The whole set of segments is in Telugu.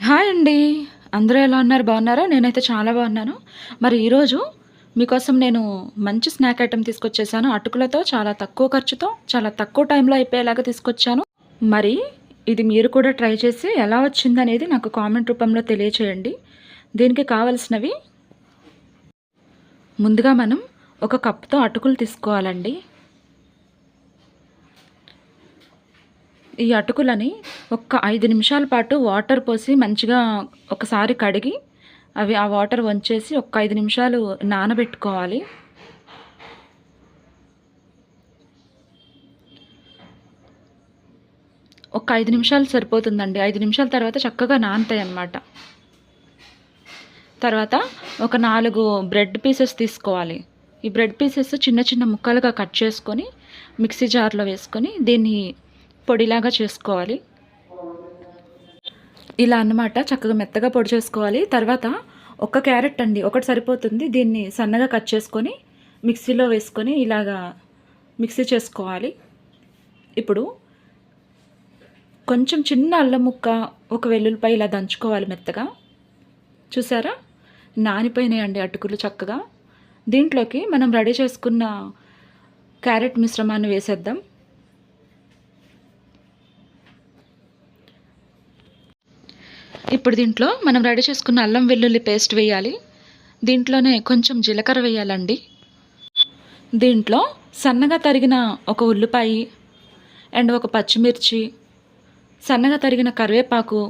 హాయ్ అండి. అందరూ ఎలా ఉన్నారు? బాగున్నారా? నేనైతే చాలా బాగున్నాను. మరి ఈరోజు మీకోసం నేను మంచి స్నాక్ ఐటెమ్ తీసుకొచ్చేసాను. అటుకులతో చాలా తక్కువ ఖర్చుతో, చాలా తక్కువ టైంలో అయిపోయేలాగా తీసుకొచ్చాను. మరి ఇది మీరు కూడా ట్రై చేసి ఎలా వచ్చిందనేది నాకు కామెంట్ రూపంలో తెలియచేయండి. దీనికి కావలసినవి ముందుగా మనం ఒక కప్‌తో అటుకులు తీసుకోవాలండి. ఈ అటుకులని ఒక్క 5 నిమిషాల పాటు వాటర్ పోసి మంచిగా ఒకసారి కడిగి అవి ఆ వాటర్ వంచేసి ఒక 5 నిమిషాలు నానబెట్టుకోవాలి. ఒక 5 నిమిషాలు సరిపోతుందండి. 5 నిమిషాల తర్వాత చక్కగా నానతాయన్నమాట. తర్వాత ఒక 4 బ్రెడ్ పీసెస్ తీసుకోవాలి. ఈ బ్రెడ్ పీసెస్ చిన్న చిన్న ముక్కలుగా కట్ చేసుకొని మిక్సీ జార్లో వేసుకొని దీన్ని పొడిలాగా చేసుకోవాలి. ఇలా అన్నమాట చక్కగా మెత్తగా పొడి చేసుకోవాలి. తర్వాత ఒక క్యారెట్ అండి, ఒకటి సరిపోతుంది. దీన్ని సన్నగా కట్ చేసుకొని మిక్సీలో వేసుకొని ఇలాగా మిక్సీ చేసుకోవాలి. ఇప్పుడు కొంచెం చిన్న అల్లం ముక్క, ఒక వెల్లుల్లిపాయ ఇలా దంచుకోవాలి మెత్తగా. చూసారా, నానిపోయినాయండి అటుకులు చక్కగా. దీంట్లోకి మనం రెడీ చేసుకున్న క్యారెట్ మిశ్రమాన్ని వేసేద్దాం. ఇప్పుడు దీంట్లో మనం రెడీ చేసుకున్న అల్లం వెల్లుల్లి పేస్ట్ వేయాలి. దీంట్లోనే కొంచెం జీలకర్ర వేయాలండి. దీంట్లో సన్నగా తరిగిన ఒక ఉల్లిపాయ అండ్ ఒక పచ్చిమిర్చి, సన్నగా తరిగిన కరివేపాకు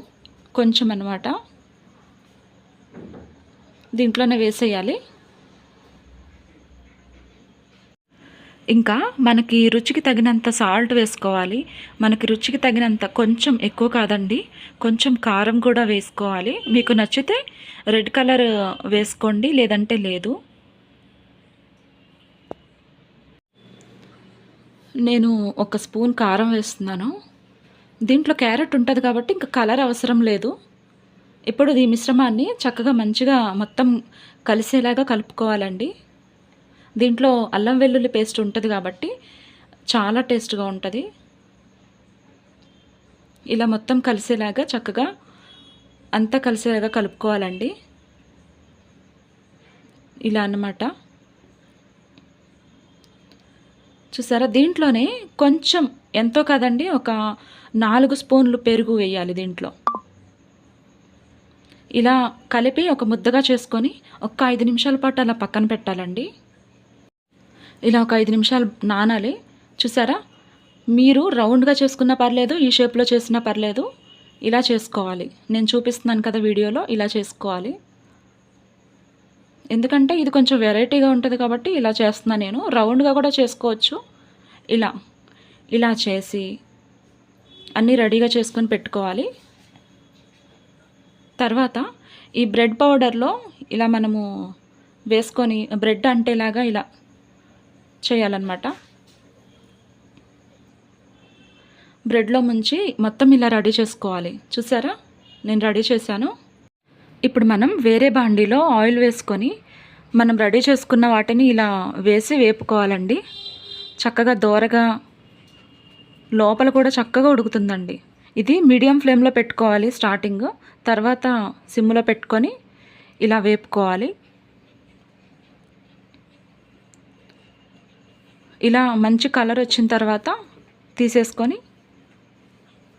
కొంచెం అన్నమాట దీంట్లోనే వేసేయాలి. ఇంకా మనకి రుచికి తగినంత సాల్ట్ వేసుకోవాలి. మనకి రుచికి తగినంత, కొంచెం ఎక్కువ కాదండి, కొంచెం కారం కూడా వేసుకోవాలి. మీకు నచ్చితే రెడ్ కలర్ వేసుకోండి, లేదంటే లేదు. నేను ఒక స్పూన్ కారం వేస్తున్నాను. దీంట్లో క్యారెట్ ఉంటుంది కాబట్టి ఇంకా కలర్ అవసరం లేదు. ఇప్పుడు ఈ మిశ్రమాన్ని చక్కగా మంచిగా మొత్తం కలిసేలాగా కలుపుకోవాలండి. దీంట్లో అల్లం వెల్లుల్లి పేస్ట్ ఉంటుంది కాబట్టి చాలా టేస్ట్గా ఉంటుంది. ఇలా మొత్తం కలిసేలాగా చక్కగా అంతా కలిసేలాగా కలుపుకోవాలండి. ఇలా అన్నమాట. చూసారా, దీంట్లోనే కొంచెం, ఎంతో కాదండి, ఒక 4 స్పూన్లు పెరుగు వేయాలి దీంట్లో. ఇలా కలిపి ఒక ముద్దగా చేసుకొని ఒక 5 నిమిషాల పాటు అలా పక్కన పెట్టాలండి. ఇలా ఒక 5 నిమిషాలు నానాలి. చూసారా, మీరు రౌండ్గా చేసుకున్నా పర్లేదు, ఈ షేప్లో చేసినా పర్లేదు, ఇలా చేసుకోవాలి. నేను చూపిస్తున్నాను కదా వీడియోలో, ఇలా చేసుకోవాలి. ఎందుకంటే ఇది కొంచెం వెరైటీగా ఉంటుంది కాబట్టి ఇలా చేస్తున్నాను నేను. రౌండ్గా కూడా చేసుకోవచ్చు. ఇలా ఇలా చేసి అన్నీ రెడీగా చేసుకొని పెట్టుకోవాలి. తర్వాత ఈ బ్రెడ్ పౌడర్లో ఇలా మనము వేసుకొని బ్రెడ్ అంటేలాగా ఇలా చేయాలన్నమాట. బ్రెడ్లో ముంచి మొత్తం ఇలా రెడీ చేసుకోవాలి. చూసారా, నేను రెడీ చేశాను. ఇప్పుడు మనం వేరే బాండీలో ఆయిల్ వేసుకొని మనం రెడీ చేసుకున్న వాటిని ఇలా వేసి వేపుకోవాలండి. చక్కగా దోరగా, లోపల కూడా చక్కగా ఉడుకుతుందండి. ఇది మీడియం ఫ్లేమ్లో పెట్టుకోవాలి స్టార్టింగ్, తర్వాత సిమ్లో పెట్టుకొని ఇలా వేపుకోవాలి. ఇలా మంచి కలర్ వచ్చిన తర్వాత తీసేసుకొని,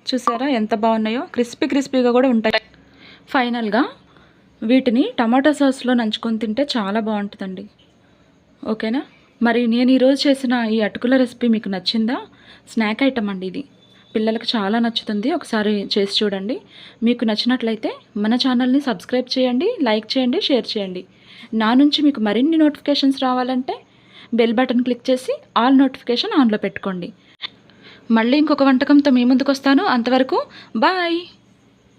చూసారా ఎంత బాగున్నాయో, క్రిస్పీగా కూడా ఉంటాయి. ఫైనల్గా వీటిని టమాటో సాస్లో నంచుకొని తింటే చాలా బాగుంటుందండి. ఓకేనా? మరి నేను ఈరోజు చేసిన ఈ అటుకుల రెసిపీ మీకు నచ్చిందా? స్నాక్ ఐటమ్ అండి ఇది, పిల్లలకు చాలా నచ్చుతుంది. ఒకసారి చేసి చూడండి. మీకు నచ్చినట్లయితే మన ఛానల్ని సబ్స్క్రైబ్ చేయండి, లైక్ చేయండి, షేర్ చేయండి. నా నుంచి మీకు మరిన్ని నోటిఫికేషన్స్ రావాలంటే బెల్ బటన్ క్లిక్ చేసి ఆల్ నోటిఫికేషన్ ఆన్లో పెట్టుకోండి. మళ్ళీ ఇంకొక వంటకంతో మీ ముందుకు వస్తాను. అంతవరకు బాయ్.